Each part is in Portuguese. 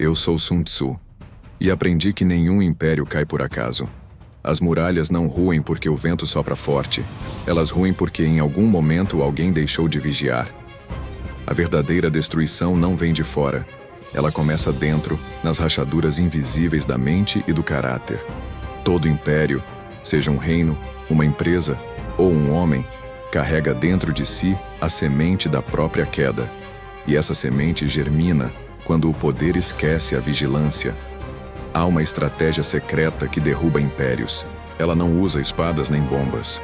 Eu sou Sun Tzu e aprendi que nenhum império cai por acaso. As muralhas não ruem porque o vento sopra forte. Elas ruem porque em algum momento alguém deixou de vigiar. A verdadeira destruição não vem de fora. Ela começa dentro, nas rachaduras invisíveis da mente e do caráter. Todo império, seja um reino, uma empresa ou um homem, carrega dentro de si a semente da própria queda. E essa semente germina quando o poder esquece a vigilância. Há uma estratégia secreta que derruba impérios. Ela não usa espadas nem bombas.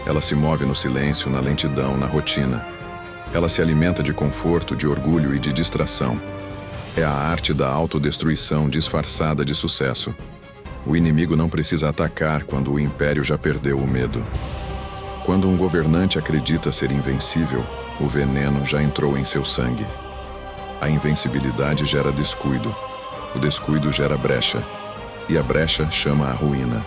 Ela se move no silêncio, na lentidão, na rotina. Ela se alimenta de conforto, de orgulho e de distração. É a arte da autodestruição disfarçada de sucesso. O inimigo não precisa atacar quando o império já perdeu o medo. Quando um governante acredita ser invencível, o veneno já entrou em seu sangue. A invencibilidade gera descuido. O descuido gera brecha. E a brecha chama a ruína.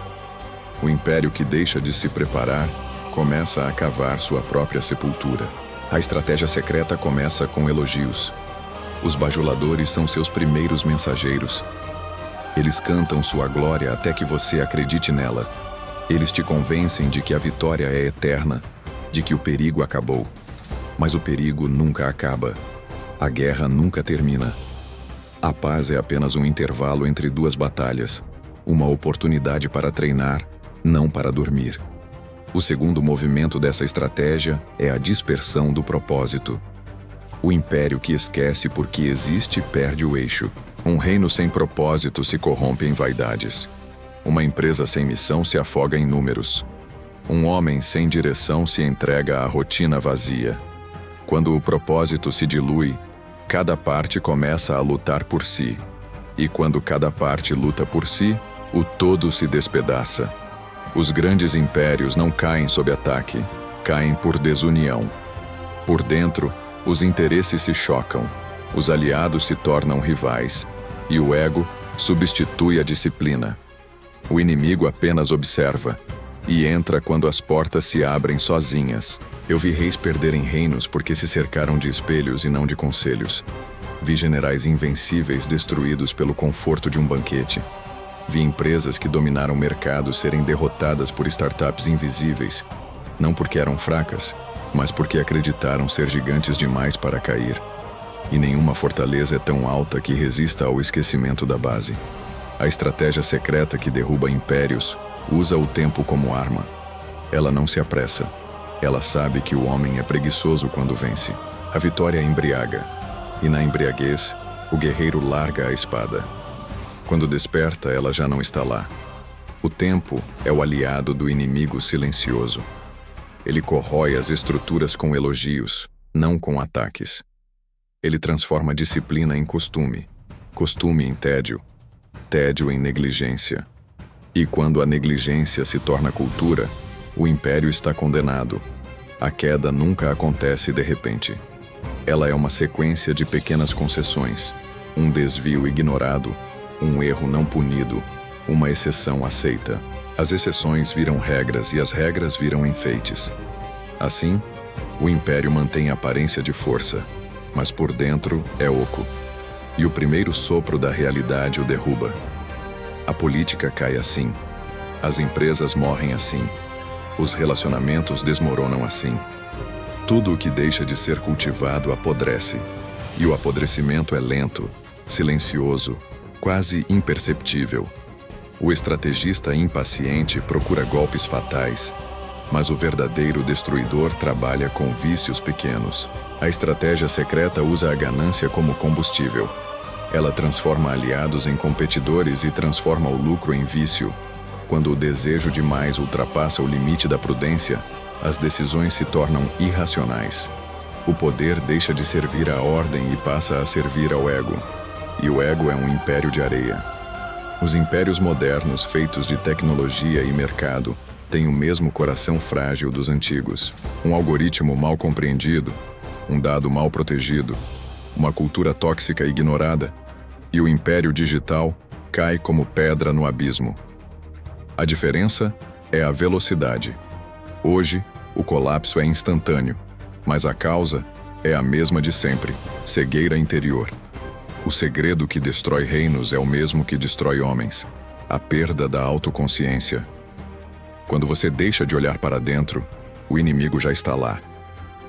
O império que deixa de se preparar começa a cavar sua própria sepultura. A estratégia secreta começa com elogios. Os bajuladores são seus primeiros mensageiros. Eles cantam sua glória até que você acredite nela. Eles te convencem de que a vitória é eterna, de que o perigo acabou. Mas o perigo nunca acaba. A guerra nunca termina. A paz é apenas um intervalo entre duas batalhas, uma oportunidade para treinar, não para dormir. O segundo movimento dessa estratégia é a dispersão do propósito. O império que esquece porque existe perde o eixo. Um reino sem propósito se corrompe em vaidades. Uma empresa sem missão se afoga em números. Um homem sem direção se entrega à rotina vazia. Quando o propósito se dilui, cada parte começa a lutar por si. E quando cada parte luta por si, o todo se despedaça. Os grandes impérios não caem sob ataque, caem por desunião. Por dentro, os interesses se chocam, os aliados se tornam rivais, e o ego substitui a disciplina. O inimigo apenas observa, e entra quando as portas se abrem sozinhas. Eu vi reis perderem reinos porque se cercaram de espelhos e não de conselhos. Vi generais invencíveis destruídos pelo conforto de um banquete. Vi empresas que dominaram mercados serem derrotadas por startups invisíveis, não porque eram fracas, mas porque acreditaram ser gigantes demais para cair. E nenhuma fortaleza é tão alta que resista ao esquecimento da base. A estratégia secreta que derruba impérios usa o tempo como arma. Ela não se apressa. Ela sabe que o homem é preguiçoso quando vence. A vitória embriaga. E na embriaguez, o guerreiro larga a espada. Quando desperta, ela já não está lá. O tempo é o aliado do inimigo silencioso. Ele corrói as estruturas com elogios, não com ataques. Ele transforma disciplina em costume, costume em tédio, tédio em negligência. E quando a negligência se torna cultura, o império está condenado. A queda nunca acontece de repente. Ela é uma sequência de pequenas concessões, um desvio ignorado, um erro não punido, uma exceção aceita. As exceções viram regras e as regras viram enfeites. Assim, o império mantém a aparência de força, mas por dentro é oco. E o primeiro sopro da realidade o derruba. A política cai assim. As empresas morrem assim. Os relacionamentos desmoronam assim. Tudo o que deixa de ser cultivado apodrece. E o apodrecimento é lento, silencioso, quase imperceptível. O estrategista impaciente procura golpes fatais, mas o verdadeiro destruidor trabalha com vícios pequenos. A estratégia secreta usa a ganância como combustível. Ela transforma aliados em competidores e transforma o lucro em vício. Quando o desejo demais ultrapassa o limite da prudência, as decisões se tornam irracionais. O poder deixa de servir à ordem e passa a servir ao ego. E o ego é um império de areia. Os impérios modernos, feitos de tecnologia e mercado, têm o mesmo coração frágil dos antigos. Um algoritmo mal compreendido, um dado mal protegido, uma cultura tóxica ignorada, e o império digital cai como pedra no abismo. A diferença é a velocidade. Hoje, o colapso é instantâneo, mas a causa é a mesma de sempre: cegueira interior. O segredo que destrói reinos é o mesmo que destrói homens: a perda da autoconsciência. Quando você deixa de olhar para dentro, o inimigo já está lá.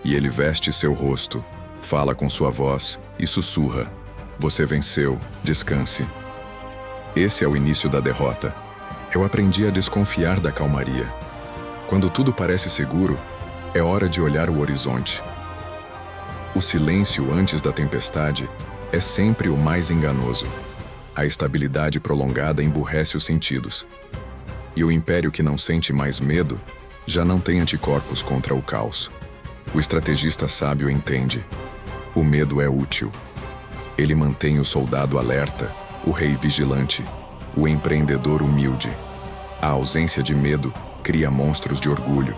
E ele veste seu rosto, fala com sua voz e sussurra: você venceu, descanse. Esse é o início da derrota. Eu aprendi a desconfiar da calmaria. Quando tudo parece seguro, é hora de olhar o horizonte. O silêncio antes da tempestade é sempre o mais enganoso. A estabilidade prolongada emburrece os sentidos. E o império que não sente mais medo já não tem anticorpos contra o caos. O estrategista sábio entende: o medo é útil. Ele mantém o soldado alerta, o rei vigilante, o empreendedor humilde. A ausência de medo cria monstros de orgulho,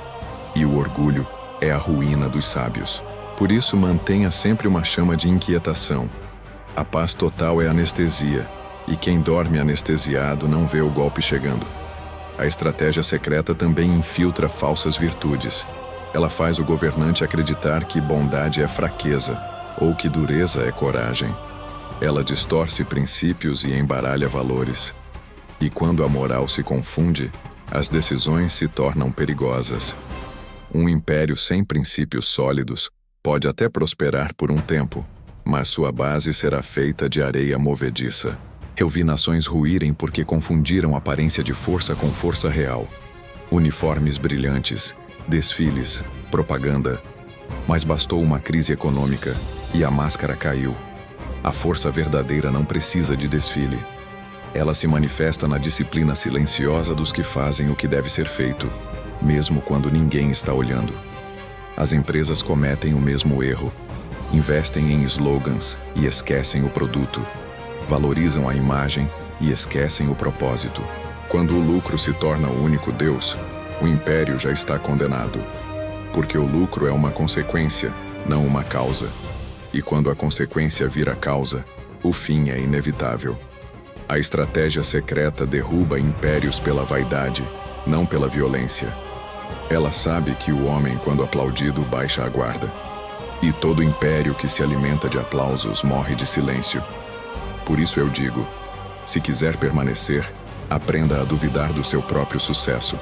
e o orgulho é a ruína dos sábios. Por isso, mantenha sempre uma chama de inquietação. A paz total é anestesia, e quem dorme anestesiado não vê o golpe chegando. A estratégia secreta também infiltra falsas virtudes. Ela faz o governante acreditar que bondade é fraqueza, ou que dureza é coragem. Ela distorce princípios e embaralha valores. E quando a moral se confunde, as decisões se tornam perigosas. Um império sem princípios sólidos pode até prosperar por um tempo, mas sua base será feita de areia movediça. Eu vi nações ruírem porque confundiram aparência de força com força real. Uniformes brilhantes, desfiles, propaganda. Mas bastou uma crise econômica e a máscara caiu. A força verdadeira não precisa de desfile. Ela se manifesta na disciplina silenciosa dos que fazem o que deve ser feito, mesmo quando ninguém está olhando. As empresas cometem o mesmo erro. Investem em slogans e esquecem o produto. Valorizam a imagem e esquecem o propósito. Quando o lucro se torna o único Deus, o império já está condenado. Porque o lucro é uma consequência, não uma causa. E quando a consequência vira causa, o fim é inevitável. A estratégia secreta derruba impérios pela vaidade, não pela violência. Ela sabe que o homem, quando aplaudido, baixa a guarda. E todo império que se alimenta de aplausos morre de silêncio. Por isso eu digo: se quiser permanecer, aprenda a duvidar do seu próprio sucesso.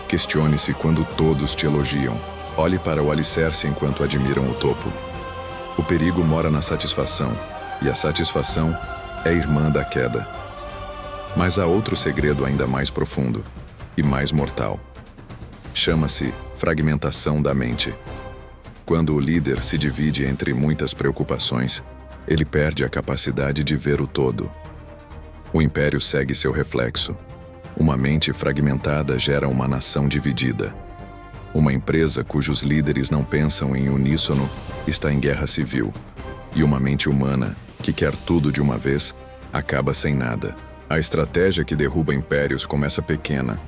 Questione-se quando todos te elogiam. Olhe para o alicerce enquanto admiram o topo. O perigo mora na satisfação, e a satisfação é irmã da queda. Mas há outro segredo ainda mais profundo e mais mortal. Chama-se fragmentação da mente. Quando o líder se divide entre muitas preocupações, ele perde a capacidade de ver o todo. O império segue seu reflexo. Uma mente fragmentada gera uma nação dividida. Uma empresa cujos líderes não pensam em uníssono está em guerra civil. E uma mente humana, que quer tudo de uma vez, acaba sem nada. A estratégia que derruba impérios começa pequena,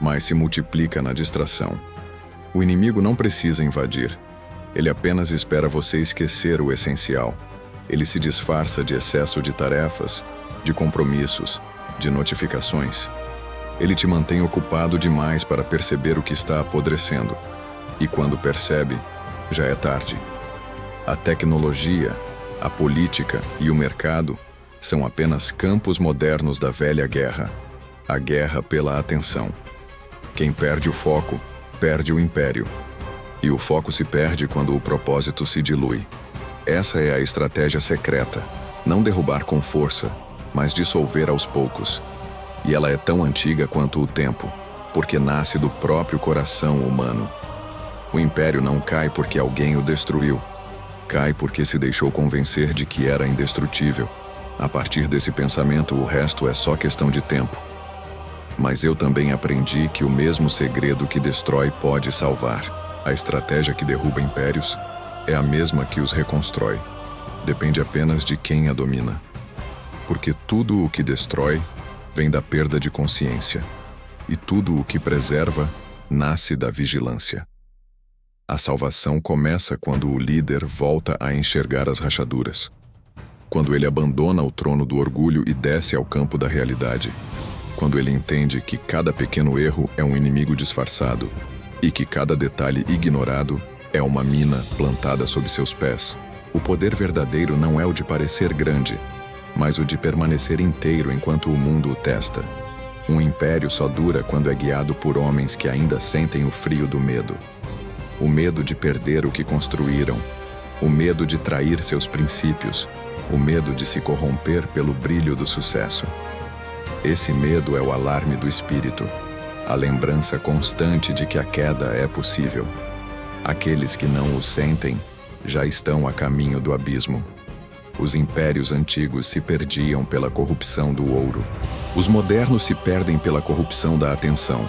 mas se multiplica na distração. O inimigo não precisa invadir. Ele apenas espera você esquecer o essencial. Ele se disfarça de excesso de tarefas, de compromissos, de notificações. Ele te mantém ocupado demais para perceber o que está apodrecendo. E quando percebe, já é tarde. A tecnologia, a política e o mercado são apenas campos modernos da velha guerra. A guerra pela atenção. Quem perde o foco, perde o império. E o foco se perde quando o propósito se dilui. Essa é a estratégia secreta. Não derrubar com força, mas dissolver aos poucos. E ela é tão antiga quanto o tempo, porque nasce do próprio coração humano. O império não cai porque alguém o destruiu. Cai porque se deixou convencer de que era indestrutível. A partir desse pensamento, o resto é só questão de tempo. Mas eu também aprendi que o mesmo segredo que destrói pode salvar. A estratégia que derruba impérios é a mesma que os reconstrói. Depende apenas de quem a domina. Porque tudo o que destrói vem da perda de consciência. E tudo o que preserva nasce da vigilância. A salvação começa quando o líder volta a enxergar as rachaduras. Quando ele abandona o trono do orgulho e desce ao campo da realidade. Quando ele entende que cada pequeno erro é um inimigo disfarçado e que cada detalhe ignorado é uma mina plantada sob seus pés. O poder verdadeiro não é o de parecer grande, mas o de permanecer inteiro enquanto o mundo o testa. Um império só dura quando é guiado por homens que ainda sentem o frio do medo. O medo de perder o que construíram, o medo de trair seus princípios, o medo de se corromper pelo brilho do sucesso. Esse medo é o alarme do espírito, a lembrança constante de que a queda é possível. Aqueles que não o sentem já estão a caminho do abismo. Os impérios antigos se perdiam pela corrupção do ouro. Os modernos se perdem pela corrupção da atenção.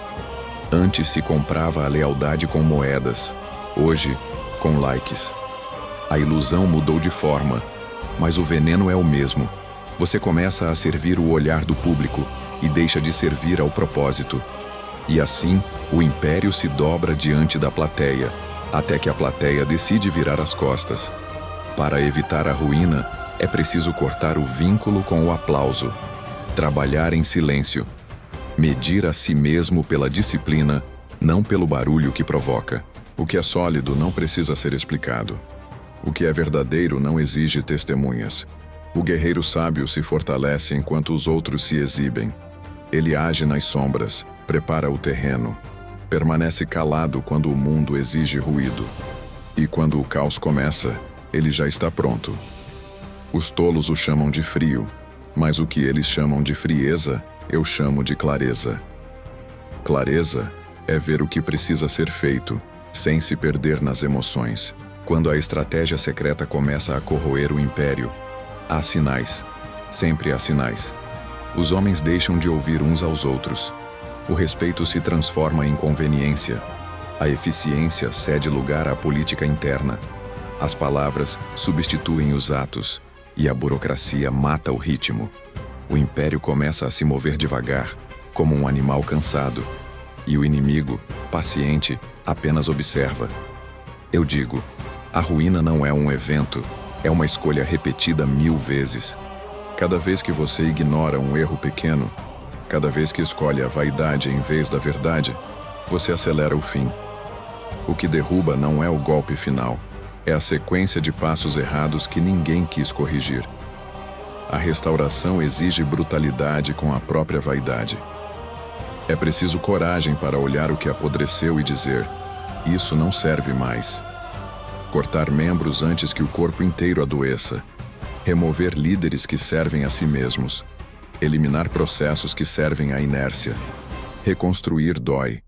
Antes se comprava a lealdade com moedas, hoje, com likes. A ilusão mudou de forma, mas o veneno é o mesmo. Você começa a servir o olhar do público e deixa de servir ao propósito. E assim, o império se dobra diante da plateia, até que a plateia decide virar as costas. Para evitar a ruína, é preciso cortar o vínculo com o aplauso, trabalhar em silêncio, medir a si mesmo pela disciplina, não pelo barulho que provoca. O que é sólido não precisa ser explicado. O que é verdadeiro não exige testemunhas. O guerreiro sábio se fortalece enquanto os outros se exibem. Ele age nas sombras, prepara o terreno, permanece calado quando o mundo exige ruído. E quando o caos começa, ele já está pronto. Os tolos o chamam de frio, mas o que eles chamam de frieza, eu chamo de clareza. Clareza é ver o que precisa ser feito, sem se perder nas emoções. Quando a estratégia secreta começa a corroer o império, há sinais. Sempre há sinais. Os homens deixam de ouvir uns aos outros. O respeito se transforma em conveniência. A eficiência cede lugar à política interna. As palavras substituem os atos, e a burocracia mata o ritmo. O império começa a se mover devagar, como um animal cansado, e o inimigo, paciente, apenas observa. Eu digo, a ruína não é um evento, é uma escolha repetida 1000 vezes. Cada vez que você ignora um erro pequeno, cada vez que escolhe a vaidade em vez da verdade, você acelera o fim. O que derruba não é o golpe final, é a sequência de passos errados que ninguém quis corrigir. A restauração exige brutalidade com a própria vaidade. É preciso coragem para olhar o que apodreceu e dizer, isso não serve mais. Cortar membros antes que o corpo inteiro adoeça. Remover líderes que servem a si mesmos. Eliminar processos que servem à inércia. Reconstruir dói.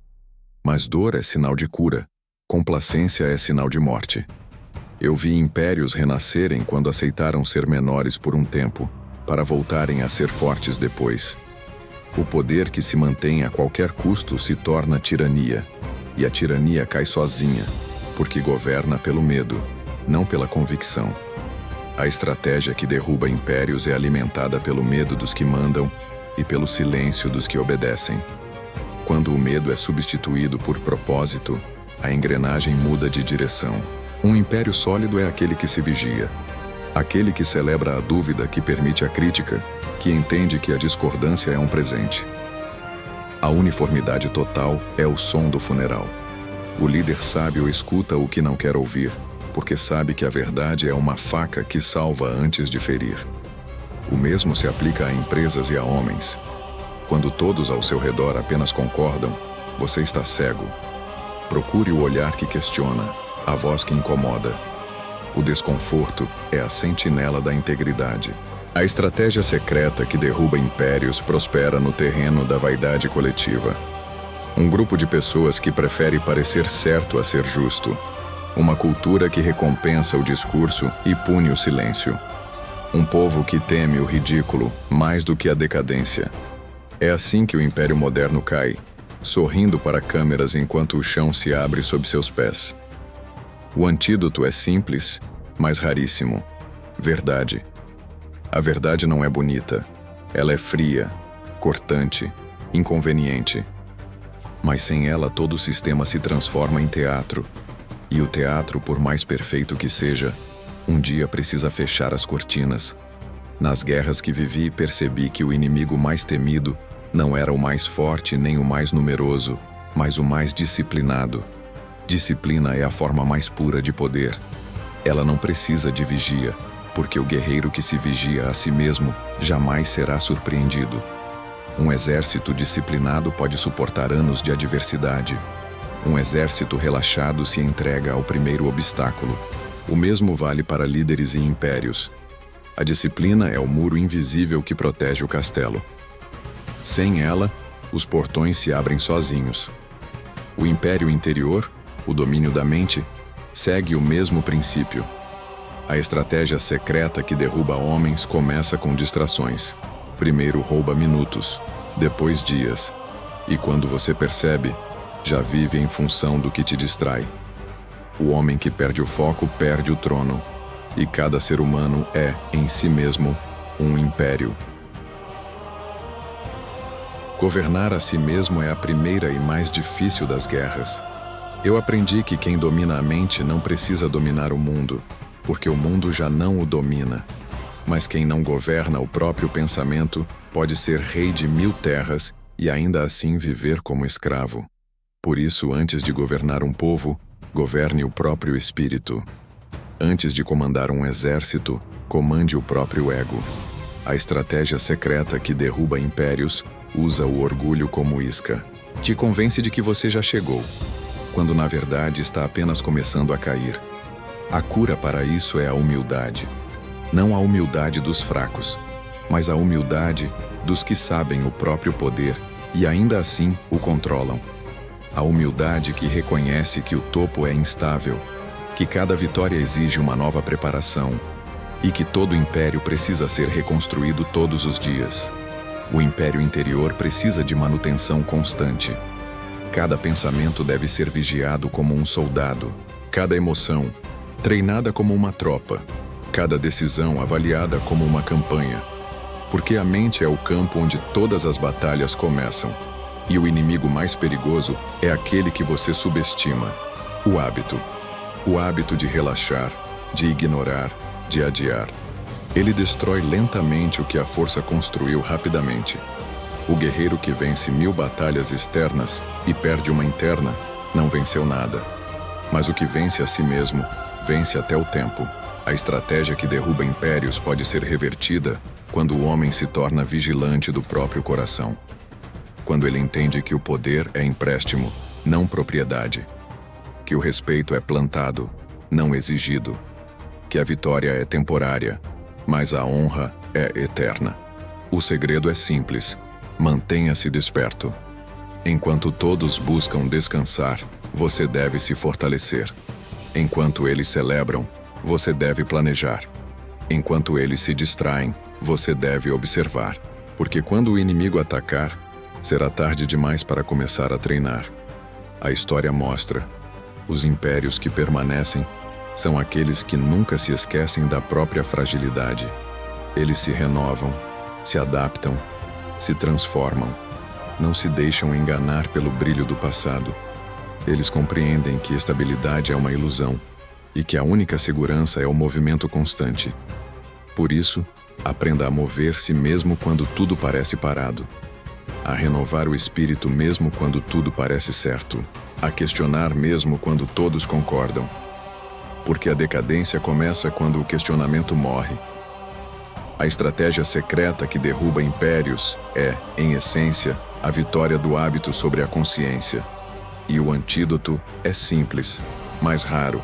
Mas dor é sinal de cura. Complacência é sinal de morte. Eu vi impérios renascerem quando aceitaram ser menores por um tempo, para voltarem a ser fortes depois. O poder que se mantém a qualquer custo se torna tirania, e a tirania cai sozinha, porque governa pelo medo, não pela convicção. A estratégia que derruba impérios é alimentada pelo medo dos que mandam e pelo silêncio dos que obedecem. Quando o medo é substituído por propósito, a engrenagem muda de direção. Um império sólido é aquele que se vigia, aquele que celebra a dúvida que permite a crítica, que entende que a discordância é um presente. A uniformidade total é o som do funeral. O líder sábio escuta o que não quer ouvir, porque sabe que a verdade é uma faca que salva antes de ferir. O mesmo se aplica a empresas e a homens. Quando todos ao seu redor apenas concordam, você está cego. Procure o olhar que questiona, a voz que incomoda. O desconforto é a sentinela da integridade. A estratégia secreta que derruba impérios prospera no terreno da vaidade coletiva. Um grupo de pessoas que prefere parecer certo a ser justo. Uma cultura que recompensa o discurso e pune o silêncio. Um povo que teme o ridículo mais do que a decadência. É assim que o império moderno cai, sorrindo para câmeras enquanto o chão se abre sob seus pés. O antídoto é simples, mas raríssimo. Verdade. A verdade não é bonita. Ela é fria, cortante, inconveniente. Mas sem ela todo o sistema se transforma em teatro. E o teatro, por mais perfeito que seja, um dia precisa fechar as cortinas. Nas guerras que vivi, percebi que o inimigo mais temido não era o mais forte nem o mais numeroso, mas o mais disciplinado. Disciplina é a forma mais pura de poder. Ela não precisa de vigia, porque o guerreiro que se vigia a si mesmo jamais será surpreendido. Um exército disciplinado pode suportar anos de adversidade. Um exército relaxado se entrega ao primeiro obstáculo. O mesmo vale para líderes e impérios. A disciplina é o muro invisível que protege o castelo. Sem ela, os portões se abrem sozinhos. O império interior, o domínio da mente, segue o mesmo princípio. A estratégia secreta que derruba homens começa com distrações. Primeiro rouba minutos, depois dias. E quando você percebe, já vive em função do que te distrai. O homem que perde o foco perde o trono. E cada ser humano é, em si mesmo, um império. Governar a si mesmo é a primeira e mais difícil das guerras. Eu aprendi que quem domina a mente não precisa dominar o mundo, porque o mundo já não o domina. Mas quem não governa o próprio pensamento pode ser rei de 1000 terras e ainda assim viver como escravo. Por isso, antes de governar um povo, governe o próprio espírito. Antes de comandar um exército, comande o próprio ego. A estratégia secreta que derruba impérios usa o orgulho como isca. Te convence de que você já chegou, quando na verdade está apenas começando a cair. A cura para isso é a humildade. Não a humildade dos fracos, mas a humildade dos que sabem o próprio poder e ainda assim o controlam. A humildade que reconhece que o topo é instável, que cada vitória exige uma nova preparação e que todo império precisa ser reconstruído todos os dias. O império interior precisa de manutenção constante. Cada pensamento deve ser vigiado como um soldado, cada emoção treinada como uma tropa, cada decisão avaliada como uma campanha. Porque a mente é o campo onde todas as batalhas começam. E o inimigo mais perigoso é aquele que você subestima: o hábito. O hábito de relaxar, de ignorar, de adiar. Ele destrói lentamente o que a força construiu rapidamente. O guerreiro que vence 1000 batalhas externas e perde uma interna, não venceu nada. Mas o que vence a si mesmo, vence até o tempo. A estratégia que derruba impérios pode ser revertida quando o homem se torna vigilante do próprio coração. Quando ele entende que o poder é empréstimo, não propriedade. Que o respeito é plantado, não exigido. Que a vitória é temporária, mas a honra é eterna. O segredo é simples: mantenha-se desperto. Enquanto todos buscam descansar, você deve se fortalecer. Enquanto eles celebram, você deve planejar. Enquanto eles se distraem, você deve observar. Porque quando o inimigo atacar, será tarde demais para começar a treinar. A história mostra: os impérios que permanecem são aqueles que nunca se esquecem da própria fragilidade. Eles se renovam, se adaptam, se transformam. Não se deixam enganar pelo brilho do passado. Eles compreendem que estabilidade é uma ilusão e que a única segurança é o movimento constante. Por isso, aprenda a mover-se mesmo quando tudo parece parado. A renovar o espírito mesmo quando tudo parece certo. A questionar mesmo quando todos concordam. Porque a decadência começa quando o questionamento morre. A estratégia secreta que derruba impérios é, em essência, a vitória do hábito sobre a consciência. E o antídoto é simples, mas raro.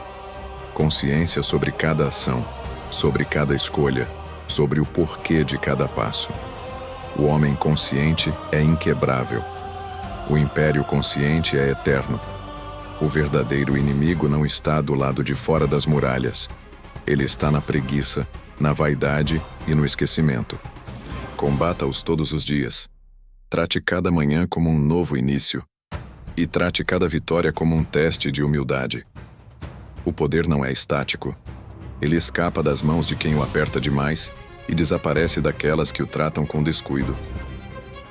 Consciência sobre cada ação, sobre cada escolha, sobre o porquê de cada passo. O homem consciente é inquebrável. O império consciente é eterno. O verdadeiro inimigo não está do lado de fora das muralhas. Ele está na preguiça, na vaidade e no esquecimento. Combata-os todos os dias. Trate cada manhã como um novo início. E trate cada vitória como um teste de humildade. O poder não é estático. Ele escapa das mãos de quem o aperta demais e desaparece daquelas que o tratam com descuido.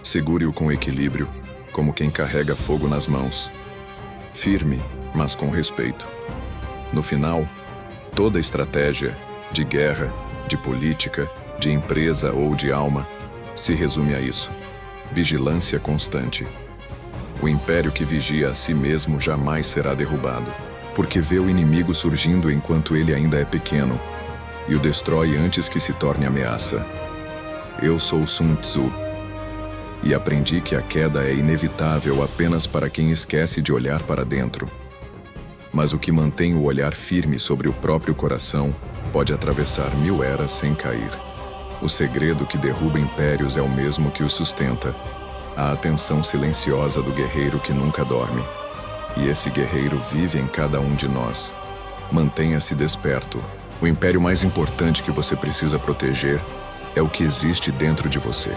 Segure-o com equilíbrio, como quem carrega fogo nas mãos. Firme, mas com respeito. No final, toda estratégia, de guerra, de política, de empresa ou de alma, se resume a isso: vigilância constante. O império que vigia a si mesmo jamais será derrubado, porque vê o inimigo surgindo enquanto ele ainda é pequeno. e o destrói antes que se torne ameaça. Eu sou Sun Tzu e aprendi que a queda é inevitável apenas para quem esquece de olhar para dentro. Mas o que mantém o olhar firme sobre o próprio coração pode atravessar 1000 eras sem cair. O segredo que derruba impérios é o mesmo que os sustenta: a atenção silenciosa do guerreiro que nunca dorme. E esse guerreiro vive em cada um de nós. Mantenha-se desperto. O império mais importante que você precisa proteger é o que existe dentro de você.